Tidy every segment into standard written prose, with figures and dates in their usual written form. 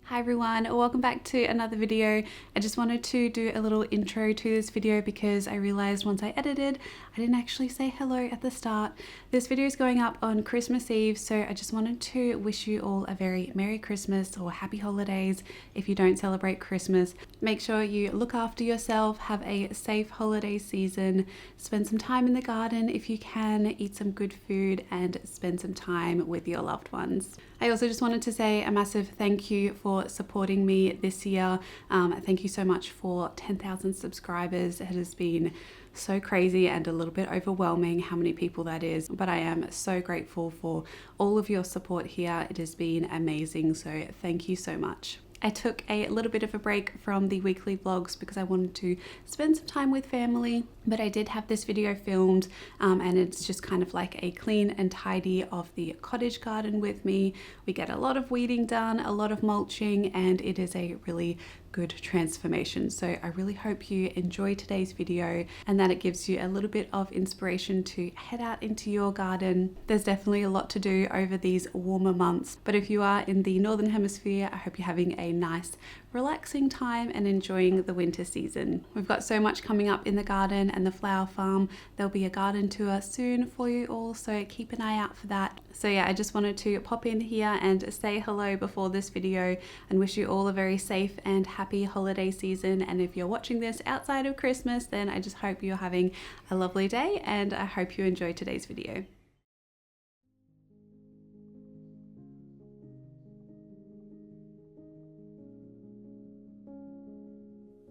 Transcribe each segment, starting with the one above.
Hi everyone, welcome back to another video. I just wanted to do a little intro to this video because I realized once I edited, I didn't actually say hello at the start. This video is going up on Christmas Eve, so I just wanted to wish you all a very Merry Christmas or Happy Holidays if you don't celebrate Christmas. Make sure you look after yourself, have a safe holiday season, spend some time in the garden if you can, eat some good food and spend some time with your loved ones. I also just wanted to say a massive thank you for supporting me this year. Thank you so much for 10,000 subscribers. It has been so crazy and a little bit overwhelming how many people that is, but I am so grateful for all of your support here. It has been amazing, so thank you so much. I took a little bit of a break from the weekly vlogs because I wanted to spend some time with family, but I did have this video filmed and it's just kind of like a clean and tidy of the cottage garden with me. We get a lot of weeding done, a lot of mulching, and it is a really good transformation. So I really hope you enjoy today's video and that it gives you a little bit of inspiration to head out into your garden. There's definitely a lot to do over these warmer months, but if you are in the Northern Hemisphere, I hope you're having a nice relaxing time and enjoying the winter season. We've got so much coming up in the garden and the flower farm. There'll be a garden tour soon for you all, so keep an eye out for that. So yeah, I just wanted to pop in here and say hello before this video and wish you all a very safe and happy holiday season. And if you're watching this outside of Christmas, then I just hope you're having a lovely day and I hope you enjoy today's video.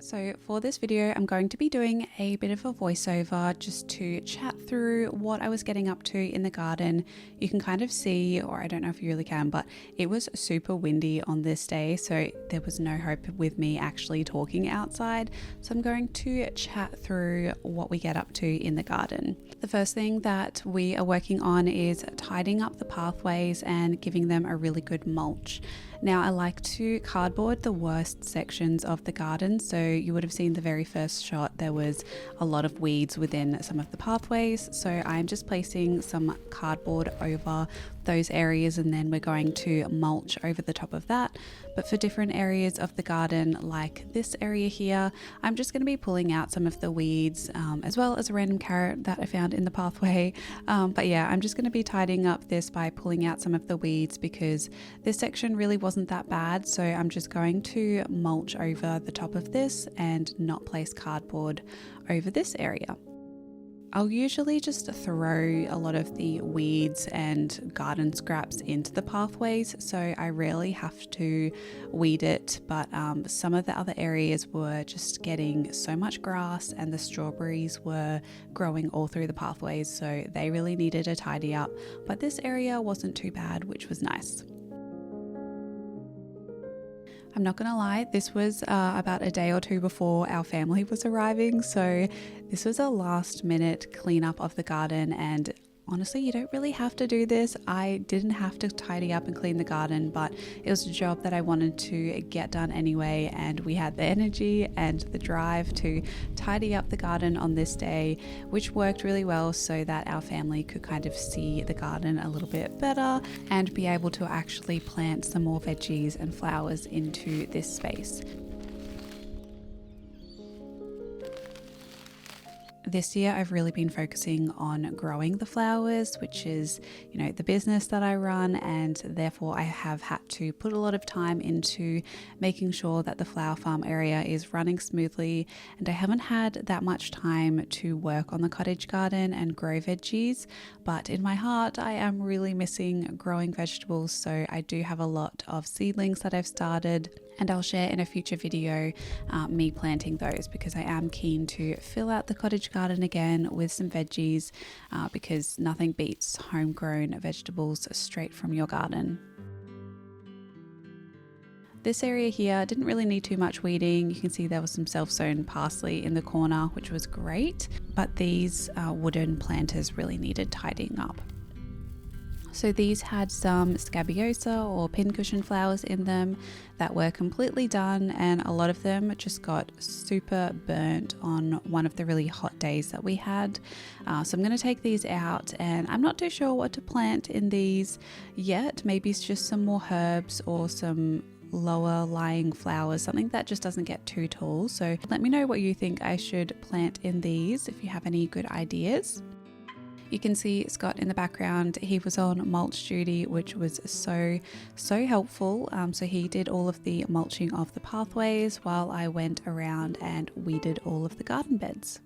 So for this video, I'm going to be doing a bit of a voiceover just to chat through what I was getting up to in the garden. You can kind of see, or I don't know if you really can, but it was super windy on this day, so there was no hope with me actually talking outside. So I'm going to chat through what we get up to in the garden. The first thing that we are working on is tidying up the pathways and giving them a really good mulch. Now I like to cardboard the worst sections of the garden, so you would have seen the very first shot there was a lot of weeds within some of the pathways, so I'm just placing some cardboard over those areas and then we're going to mulch over the top of that. But for different areas of the garden, like this area here, I'm just going to be pulling out some of the weeds as well as a random carrot that I found in the pathway. But yeah, I'm just going to be tidying up this by pulling out some of the weeds because this section really wasn't that bad, so I'm just going to mulch over the top of this and not place cardboard over this area. I'll usually just throw a lot of the weeds and garden scraps into the pathways, so I rarely have to weed it, but some of the other areas were just getting so much grass and the strawberries were growing all through the pathways, so they really needed a tidy up, but this area wasn't too bad, which was nice. I'm not gonna lie, this was about a day or two before our family was arriving, so this was a last minute cleanup of the garden, and honestly, you don't really have to do this. I didn't have to tidy up and clean the garden, but it was a job that I wanted to get done anyway, and we had the energy and the drive to tidy up the garden on this day, which worked really well so that our family could kind of see the garden a little bit better and be able to actually plant some more veggies and flowers into this space. This year I've really been focusing on growing the flowers, which is, the business that I run, and therefore I have had to put a lot of time into making sure that the flower farm area is running smoothly, and I haven't had that much time to work on the cottage garden and grow veggies, but in my heart I am really missing growing vegetables, so I do have a lot of seedlings that I've started, and I'll share in a future video me planting those because I am keen to fill out the cottage garden again with some veggies because nothing beats homegrown vegetables straight from your garden. This area here didn't really need too much weeding. You can see there was some self-sown parsley in the corner, which was great, but these wooden planters really needed tidying up. So these had some scabiosa or pincushion flowers in them that were completely done, and a lot of them just got super burnt on one of the really hot days that we had. So I'm going to take these out, and I'm not too sure what to plant in these yet. Maybe it's just some more herbs or some lower lying flowers, something that just doesn't get too tall. So let me know what you think I should plant in these if you have any good ideas. You can see Scott in the background. He was on mulch duty, which was so helpful. So he did all of the mulching of the pathways while I went around and weeded all of the garden beds.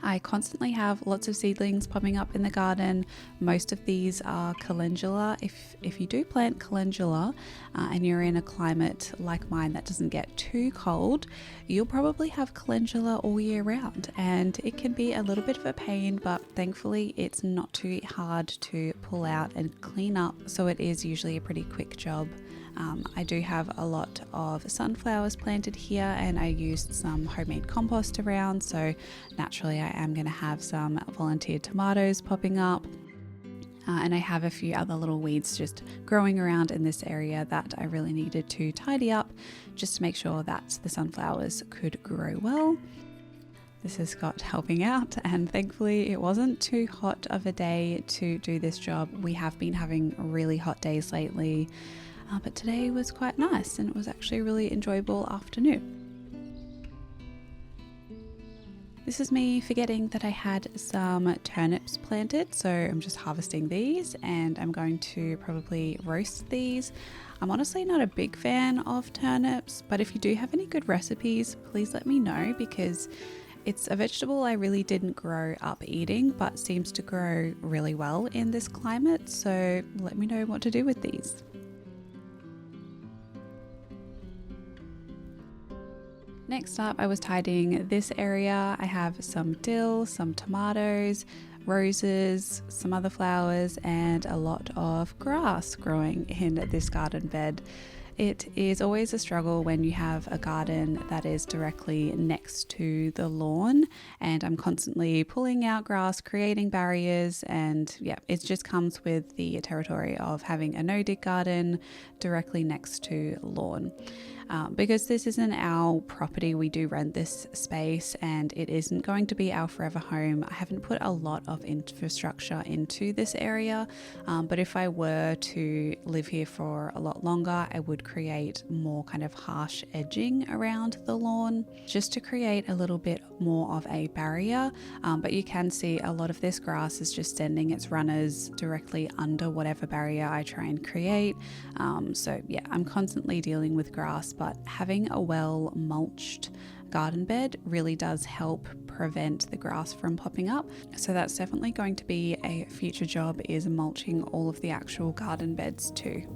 I constantly have lots of seedlings popping up in the garden. Most of these are calendula. If you do plant calendula and you're in a climate like mine that doesn't get too cold, you'll probably have calendula all year round, and it can be a little bit of a pain, but thankfully it's not too hard to pull out and clean up, so it is usually a pretty quick job. I do have a lot of sunflowers planted here, and I used some homemade compost around, so naturally I am going to have some volunteered tomatoes popping up. And I have a few other little weeds just growing around in this area that I really needed to tidy up just to make sure that the sunflowers could grow well. This is Scott helping out, and thankfully it wasn't too hot of a day to do this job. We have been having really hot days lately. But today was quite nice, and it was actually a really enjoyable afternoon. This is me forgetting that I had some turnips planted, so I'm just harvesting these and I'm going to probably roast these. I'm honestly not a big fan of turnips, but if you do have any good recipes, please let me know, because it's a vegetable I really didn't grow up eating, but seems to grow really well in this climate, so let me know what to do with these. Next up, I was tidying this area. I have some dill, some tomatoes, roses, some other flowers, and a lot of grass growing in this garden bed. It is always a struggle when you have a garden that is directly next to the lawn, and I'm constantly pulling out grass, creating barriers, and yeah, it just comes with the territory of having a no-dig garden directly next to lawn. Because this isn't our property, we do rent this space and it isn't going to be our forever home. I haven't put a lot of infrastructure into this area, but if I were to live here for a lot longer, I would create more kind of harsh edging around the lawn just to create a little bit more of a barrier. But you can see a lot of this grass is just sending its runners directly under whatever barrier I try and create. So yeah, I'm constantly dealing with grass, but having a well mulched garden bed really does help prevent the grass from popping up. So that's definitely going to be a future job, is mulching all of the actual garden beds too.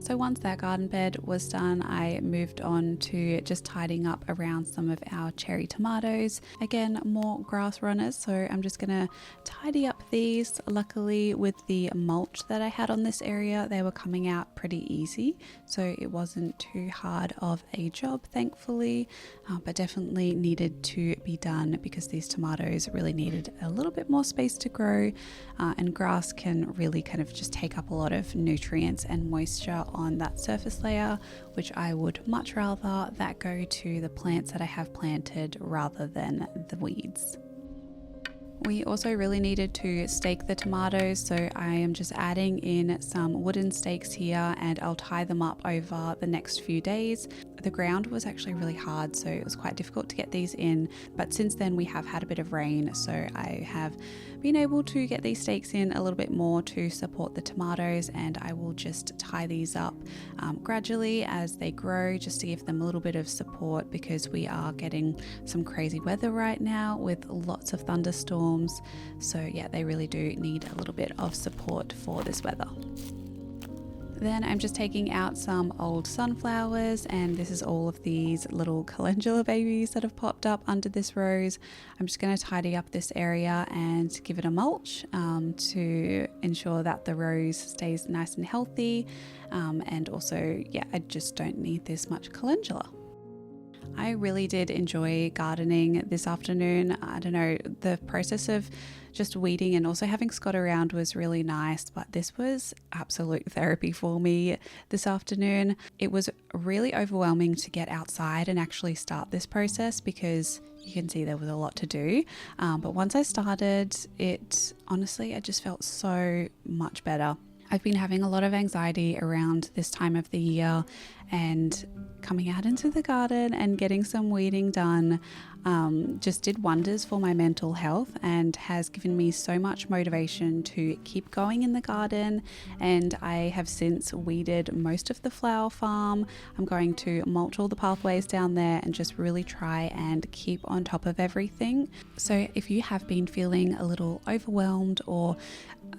So once that garden bed was done, I moved on to just tidying up around some of our cherry tomatoes. Again, more grass runners, so I'm just gonna tidy up these. Luckily, with the mulch that I had on this area, they were coming out pretty easy, so it wasn't too hard of a job, thankfully, but definitely needed to be done because these tomatoes really needed a little bit more space to grow, and grass can really kind of just take up a lot of nutrients and moisture on that surface layer, which I would much rather that go to the plants that I have planted rather than the weeds. We also really needed to stake the tomatoes, so I am just adding in some wooden stakes here and I'll tie them up over the next few days. The ground was actually really hard, so it was quite difficult to get these in, but since then we have had a bit of rain, so I have been able to get these stakes in a little bit more to support the tomatoes, and I will just tie these up gradually as they grow, just to give them a little bit of support, because we are getting some crazy weather right now with lots of thunderstorms. So yeah, they really do need a little bit of support for this weather. Then I'm just taking out some old sunflowers, and this is all of these little calendula babies that have popped up under this rose. I'm just going to tidy up this area and give it a mulch to ensure that the rose stays nice and healthy, and also yeah, I just don't need this much calendula. I really did enjoy gardening this afternoon. I don't know, the process of just weeding and also having Scott around was really nice, but this was absolute therapy for me this afternoon. It was really overwhelming to get outside and actually start this process because you can see there was a lot to do. But once I started, I just felt so much better. I've been having a lot of anxiety around this time of the year, and coming out into the garden and getting some weeding done just did wonders for my mental health and has given me so much motivation to keep going in the garden. And I have since weeded most of the flower farm. I'm going to mulch all the pathways down there and just really try and keep on top of everything. So if you have been feeling a little overwhelmed, or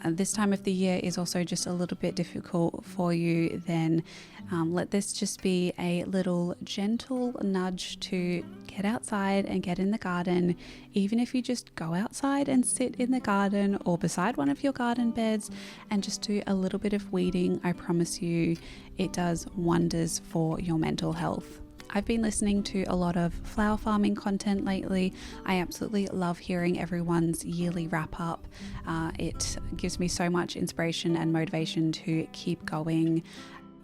this time of the year is also just a little bit difficult for you, then let this just be a little gentle nudge to get outside and get in the garden. Even if you just go outside and sit in the garden or beside one of your garden beds and just do a little bit of weeding, I promise you it does wonders for your mental health. I've been listening to a lot of flower farming content lately. I absolutely love hearing everyone's yearly wrap up. It gives me so much inspiration and motivation to keep going.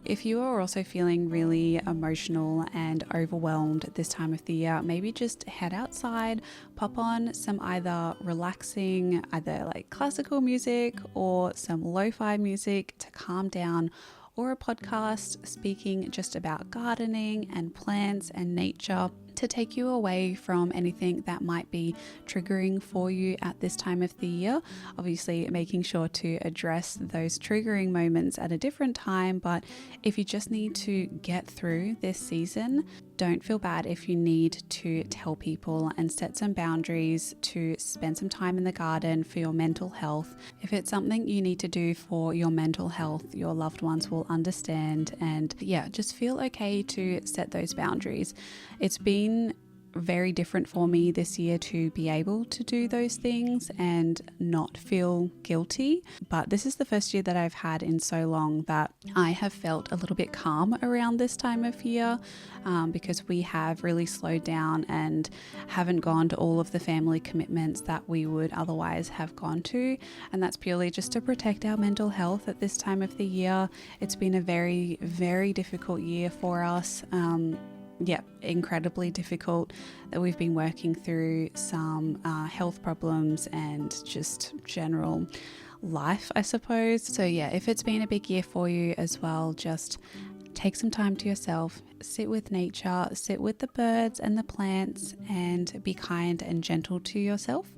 If you are also feeling really emotional and overwhelmed this time of the year, maybe just head outside, pop on some either relaxing, either like classical music or some lo-fi music to calm down, or a podcast speaking just about gardening and plants and nature to take you away from anything that might be triggering for you at this time of the year. Obviously, making sure to address those triggering moments at a different time, but if you just need to get through this season, don't feel bad if you need to tell people and set some boundaries to spend some time in the garden for your mental health. If it's something you need to do for your mental health, your loved ones will understand, and just feel okay to set those boundaries. It's been very different for me this year to be able to do those things and not feel guilty, but this is the first year that I've had in so long that I have felt a little bit calm around this time of year, because we have really slowed down and haven't gone to all of the family commitments that we would otherwise have gone to, and that's purely just to protect our mental health at this time of the year. It's been a very, very difficult year for us. Incredibly difficult, that we've been working through some health problems and just general life, I suppose. So if it's been a big year for you as well, just take some time to yourself, sit with nature, sit with the birds and the plants, and be kind and gentle to yourself.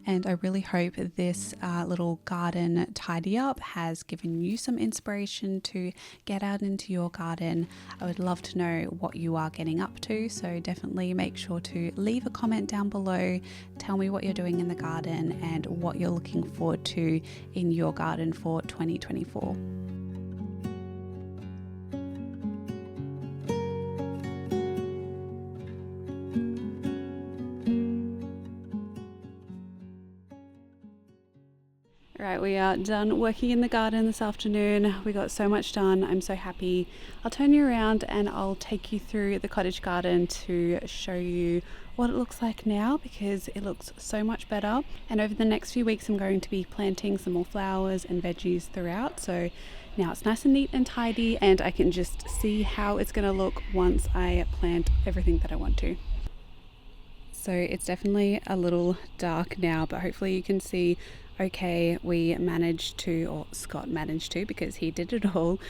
And I really hope this little garden tidy up has given you some inspiration to get out into your garden. I would love to know what you are getting up to, so definitely make sure to leave a comment down below. Tell me what you're doing in the garden and what you're looking forward to in your garden for 2024. Right, we are done working in the garden this afternoon. We got so much done. I'm so happy. I'll turn you around and I'll take you through the cottage garden to show you what it looks like now, because it looks so much better. And over the next few weeks, I'm going to be planting some more flowers and veggies throughout. So now it's nice and neat and tidy, and I can just see how it's going to look once I plant everything that I want to. So it's definitely a little dark now, but hopefully you can see okay. We managed to, or Scott managed to, because he did it all,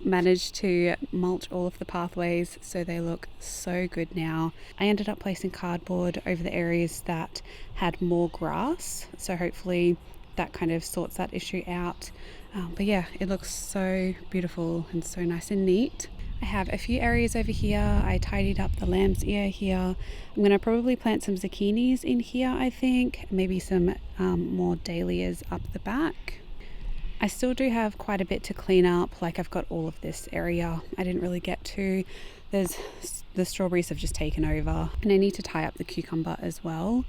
managed to mulch all of the pathways, so they look so good now. I ended up placing cardboard over the areas that had more grass, so hopefully that kind of sorts that issue out. But it looks so beautiful and so nice and neat. I have a few areas over here. I tidied up the lamb's ear here. I'm going to probably plant some zucchinis in here, I think. Maybe some more dahlias up the back. I still do have quite a bit to clean up. Like, I've got all of this area I didn't really get to. The strawberries have just taken over. And I need to tie up the cucumber as well.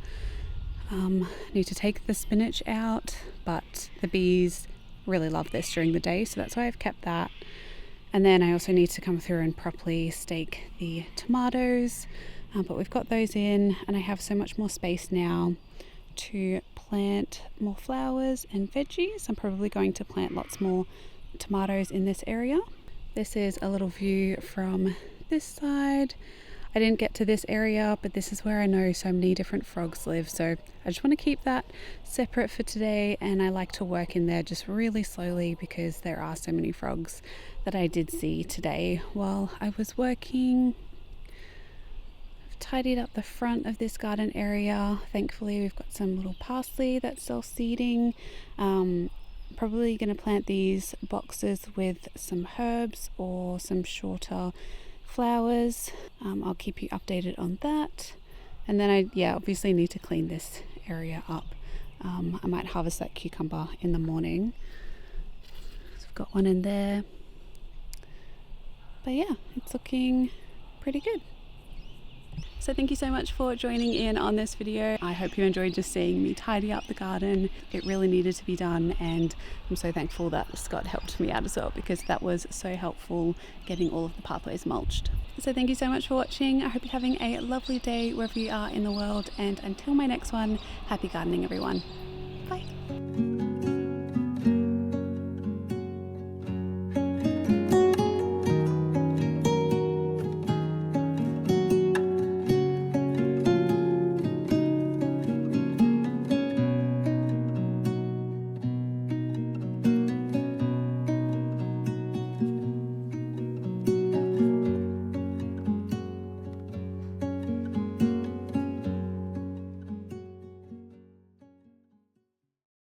Need to take the spinach out, but the bees really love this during the day, so that's why I've kept that. And then I also need to come through and properly stake the tomatoes, but we've got those in, and I have so much more space now to plant more flowers and veggies. I'm probably going to plant lots more tomatoes in this area. This is a little view from this side. I didn't get to this area, but this is where I know so many different frogs live, so I just want to keep that separate for today, and I like to work in there just really slowly because there are so many frogs that I did see today while I was working. I've tidied up the front of this garden area. Thankfully we've got some little parsley that's self-seeding. Probably going to plant these boxes with some herbs or some shorter flowers. I'll keep you updated on that. And then I obviously need to clean this area up. I might harvest that cucumber in the morning. So I've got one in there. But yeah, it's looking pretty good. So thank you so much for joining in on this video. I hope you enjoyed just seeing me tidy up the garden. It really needed to be done, and I'm so thankful that Scott helped me out as well, because that was so helpful getting all of the pathways mulched. So thank you so much for watching. I hope you're having a lovely day wherever you are in the world, and until my next one, happy gardening everyone.